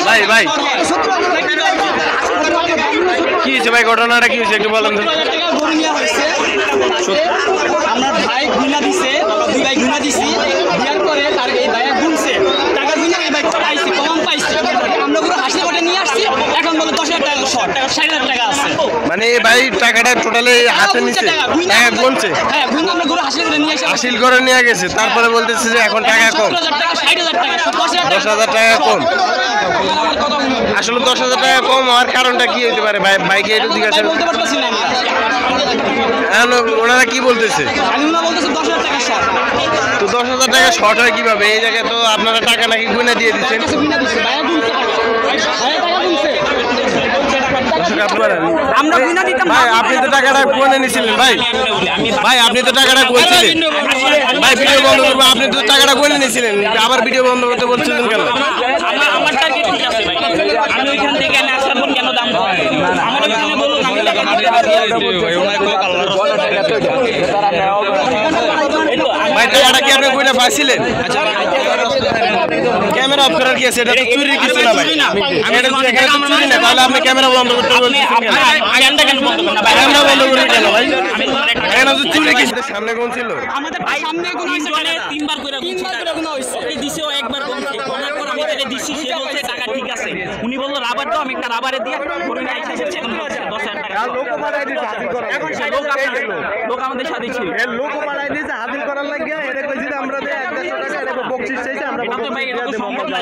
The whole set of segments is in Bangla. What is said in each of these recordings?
ভাই ভাই কি হয়েছে ভাই, ঘটনাটা কি হয়েছে একটু বলেন তো। আমার ভাই গুনা দিছে, 2 ভাই গুনা দিছি, দেওয়ার পরে তার এই ভাইয়া গুনছে টাকা গুনা, এই ভাই পাইছি কম পাইছি, আমরা পুরো হাসি করে নিয়ে আসছি। এখন বলে 10,000 টাকা শর্ট, টাকা 60,000 টাকা আছে। মানে এই ভাই টাকাটা টোটালি হাতে নিছে, টাকা গুনছে? হ্যাঁ, গুনা আমরা পুরো হাসি করে নিয়ে আসি, হাসিল করে নিয়ে গেছে। তারপরে বলতেছে যে এখন টাকা কম, 60,000 টাকা 10,000 টাকা কম। আসলে 10,000 টাকা কম হওয়ার কারণটা কি হতে পারে ভাই? ভাইকে একটু জিজ্ঞাসা বলতে পারতেছি না আমি। ওনারা কি বলতেছে? আলিমা বলতেছে 10,000 টাকা শর্ট। তো 10,000 টাকা শর্ট হয় কিভাবে? এই জায়গায় তো আপনারা টাকা নাকি গুনে দিয়ে দিচ্ছেন। ভাই আপনি তো টাকাটা গুনে নিয়েছিলেন ভাই, ভাই আপনি তো টাকাটা গুনছিলেন ভাই, ভিডিও বন্ধ করবো। আপনি তো টাকাটা গুনে নিয়েছিলেন, আবার ভিডিও বন্ধ করতে বলছিলেন কেন? আমার টার্গেট ঠিক আছে ভাই, আমি ওইখান থেকে আসার পর কেন দাম হয় আমার এখানে বলুন, আমি টাকা ভাই টাকাটা কি আপনি গুনে পাইছিলেন? ক্যামেরা অফ করার কি আছে? এটা তো চুরির কিছু না ভাই, আমি এটা এখানে তো চুরি না। তাহলে আপনি ক্যামেরা বন্ধ করতে বলছেন কেন? ক্যামেরা বন্ধ করবেন কেন ভাই? এখানে তো চুরি কিছু। সামনে কোন ছিল? আমাদের সামনে কোন হইছে, 3বার করে গুণ হইছে, এই দিছে ও একবার গুনছে, করার পর আমি তারে দিছি, সে বলছে টাকা ঠিক আছে। উনি বলল রাবার দাও, আমি একটা রাবারে দিয়া করে নিয়ে আইছি, 10,000 টাকা। লোক বাড়াই দিছে হাজির করার, এখন সেই লোক আমাদের সাথে ছিল, এর লোক বাড়াই দিছে হাজির করার লাগি। এটা কইছি যে আমরা যে 1,000 টাকা এটা বকশিশ চাইছে, আমরা এটা তো ভাই এটা তো সম্ভব না।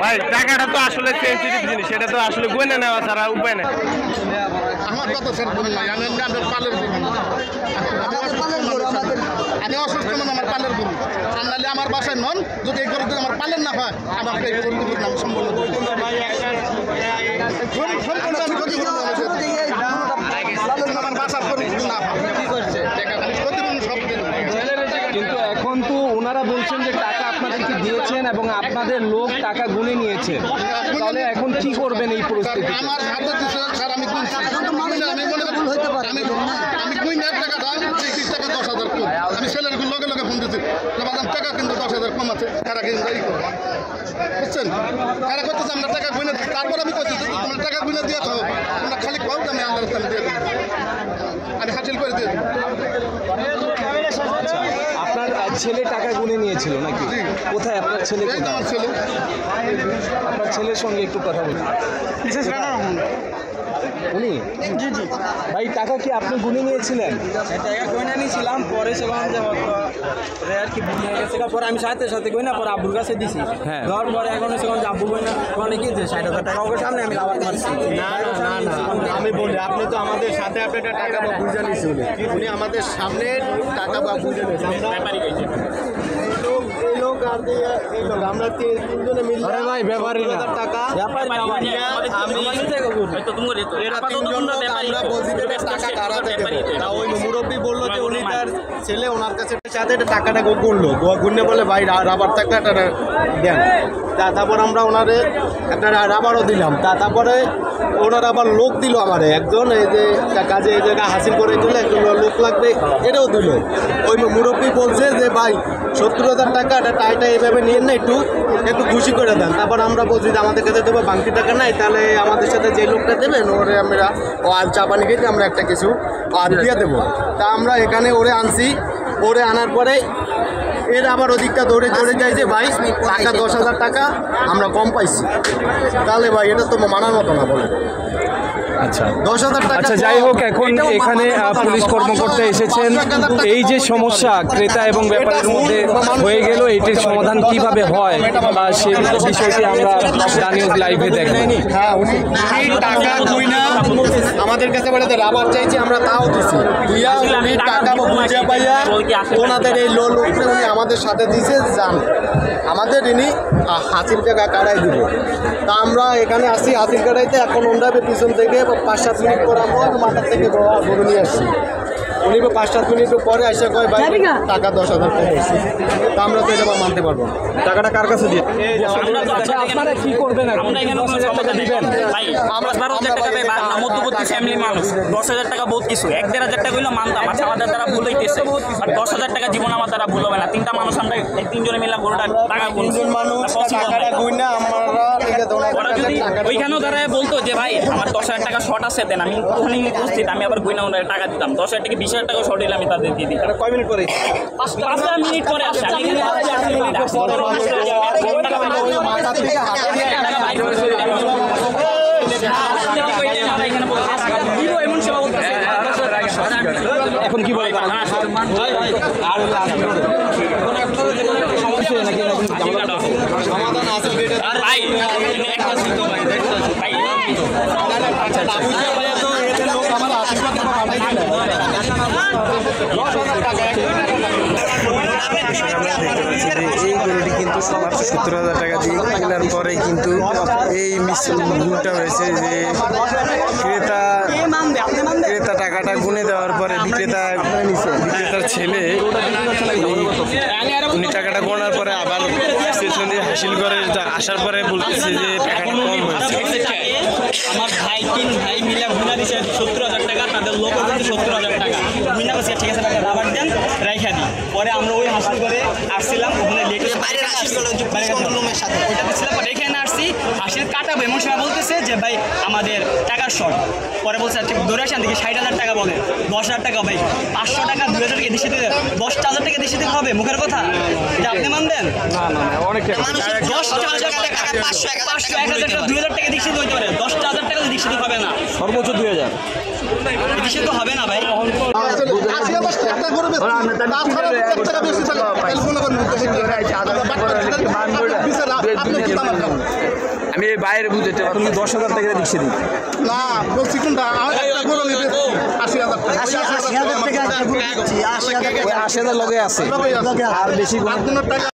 ভাই টাকাটা তো আসলে সেন্সিটিভ জিনিস, সেটা তো আসলে গুনে নেওয়া ছাড়া উপায় নেই। আমার কথা স্যার বলুন নাই, আমি পালের গরু, আমি অসুস্থ মানে আমার পালের গরু, আর নাহলে আমার বাসায় নন। যদি এই গরু আমার পালের না হয়, আমার এই গরুর নাম সম্পূর্ণ আমার বাসার গরু না কিন্তু এখন তো ওনারা বলছেন যে টাকা আপনাদেরকে দিয়েছেন এবং আপনাদের লোক টাকা গুনে নিয়েছে, তাহলে এখন কি করবেন এই পরিস্থিতি? আমার হাতে দিচ্ছে স্যার, আমি গুনছি, আমি মনে করি হইতে পারে, আমি গুইন 1 টাকা দাম 30 টাকা 10,000 কম। আমি ছেলের লগে লগে ফোন দিচ্ছি, টাকা কিন্তু 10,000 কম আছে, তারা কিন্তু এই করে বুঝছেন, তারা করতেছে আমরা টাকা গুনে। তারপর আমি কইছি তোমরা টাকা গুনে দিয়ে তো তোমরা খালি পাও, আমি আল্লাহর রাস্তায় দিয়ে দেবো, আমি হাসিল করে দিয়ে দেবো। আপনার ছেলে টাকা গুনে নিয়েছিল নাকি? কোথায় আপনার ছেলে? আমার ছেলে, আপনার ছেলের সঙ্গে একটু কথা বলুন। উনি ভাই টাকা কি আপনি গুনে নিয়েছিলেন? টাকা গয়না নিয়েছিলাম, পরে সেখান যে আর কি ভুল হয়ে গেছে, পরে আমি সাথে সাথে গয়না পরে আব্বুর কাছে দিছি। হ্যাঁ, দেওয়ার পরে এখন সেখান যে আব্বু গয়না ওখানে কি 60,000 টাকা ওকে সামনে আমি লাভার মারছি। না আমি বলি, আপনি তো আমাদের সাথে আপনার টাকা বা বুঝে নিয়েছি, উনি আমাদের সামনে টাকা বা বুঝে নিয়েছে। এই লোক আর এই লোক আমরা 3জনে মিলে ভাই ব্যাপারই না টাকা আমরা বলছি টাকা কারা থেকে ওই মুরব্বী বললো যে উনি তার ছেলে ওনার কাছে সাথে টাকাটা গুনলো, গুনলে বলে ভাই রাবার টাকাটা দেন। তারপর আমরা ওনারে একটা রাবারও দিলাম। তারপরে ওনার আবার লোক দিল আমারে একজন, এই যে কাজে এই জায়গায় হাসিল করে দিল, একজন লোক লাগবে, এটাও দিল। ওই মুরব্বী বলছে যে ভাই 70,000 টাকা টাইটা এইভাবে নিয়ে না, একটু খুশি করে দেন। তারপর আমরা বলছি যে আমাদের কাছে দেবো বাংতি টাকা নাই, তাহলে আমাদের সাথে যে লোকটা দেবেন ওরে আমরা চা পানি খেতে আমরা একটা কিছু দিয়ে দেবো। তা আমরা এখানে ওরে আনছি, ওরে আনার পরে এর আবার ওদিকটা দৌড়ে যায় যে ভাই টাকা 10,000 টাকা আমরা কম পাইছি। তাহলে ভাই এটা তো মানার মতো না, বলে। আচ্ছা 10,000 টাকা। আচ্ছা যাই হোক, এখন এখানে পুলিশ কর্মকর্তা এসেছেন। এই যে সমস্যা ক্রেতা এবং ব্যাপারীর মধ্যে হয়ে গেল, এটির সমাধান কিভাবে হয় বা সেই বিষয়টি আমরা নিউজ লাইভে দেখব। হ্যাঁ, উনি টাকা গুইনা আমাদের কাছে বলে রাবার চাইছে, আমরা তাও দিছি। উনি টাকা বুঝে পাইয়া ওনাদের এই লোকটা উনি আমাদের সাথে দিছে, যান আমাদের ইনি হাসিল টাকা কাটাই দিব। তা আমরা এখানে আসি হাসিল কাটাইতে, এখন ওনারা পিছন থেকে 5-7 মিনিট পর আমরা মাথার থেকে গরু নিয়ে আসছি। উনি 5-7 মিনিট পরে এসে কয় ভাই টাকা 10,000 কম হয়েছে। তা আমরা তো এটা মানতে পারবো না। টাকাটা কার কাছে দিয়ে আপনারা কি করবেন? আমরা এখানে কোনো সমাধান দিবেন ভাই, আমরা 12,000 টাকা পাই না, মধ্যবর্তী ফ্যামিলি মানুষ। 10,000 টাকা বহুত কিছু, 1-1,500 টাকা হইলো মানতাম। আচ্ছা আমাদের দ্বারা ভুল হইতেছে, আর 10,000 টাকা জীবন আমার দ্বারা ভুল হবে না। 3টা মানুষ আমরা 3জনে মিলে পুরোটা টাকা গুনছি। টাকাটা গুইনা আমরা লিখে দেওয়া ওরা যদি ওইখানেও তারা বলতো যে ভাই আমার 10,000 টাকা শর্ট আছে দেন, আমি ওখানে উপস্থিত, আমি আবার গুইনা ওনার টাকা দিতাম। 10,000 থেকে 20,000 টাকা শর্ট হইলে আমি তাদের দিয়ে দিতাম। কয় মিনিট পরে 5 মিনিট পরে আসছে, আমি এখানে 8 মিনিট পরে মাথা থেকে হাতে দিয়ে টাকা বাইর করে এমন সেবা বলতেছে। এখন কি বলে সমাধান আছে ভাই একটা ছিল ভাই ভাই আচ্ছা লোক আমার আশীর্বাদ এই গরুটি কিন্তু 70,000 টাকা দিয়ে কেনার পরে কিন্তু এই ভুলটা হয়েছে যে ক্রেতা টাকাটা গুনে দেওয়ার পরে বিক্রেতার ছেলে উনি টাকাটা গোনার পরে আবার স্টেশন দিয়ে হাসিল করে আসার পরে বলতেছে যে টাকাটা কম হয়েছে। আমার ভাই 3 ভাই মিলে গুনা দিছে 70,000 টাকা, তাদের লোক কিন্তু 70,000 টাকা গুনা বসে। ঠিক আছে টাকা রাবার দেন রাইখা দিই। পরে আমরা ওই হাসিল করে আসছিলাম, ওখানে লেটে বাইরে হাসিল করে রুমের সাথে ওইটা ছিল। পরে এখানে আসছি, হাসিল কাটাবো এমন সময় বলতেছে যে ভাই আমাদের টাকার শর্ট। পরে বলছে ঠিক ধরে আসেন দেখি 60,000 টাকা বলে, 10,000 টাকা ভাই 500 টাকা 2,000 টাকা দিতে দিতে 10,000 টাকা দিতে দিতে হবে মুখের কথা এটা আপনি মানবেন? অনেক 10,000 টাকা 500 1,000 টাকা 2,000 টাকা দিতে হইতে পারে, 10,000 টাকা দিতে হবে না, সর্বোচ্চ 2,000 দিতে তো হবে না ভাই। আমি এই বাইরে বুঝতে এখন 10,000 টাকা দিচ্ছি দিই না বলছি কোনটা 80,000 লগে আছে আর বেশি টাকা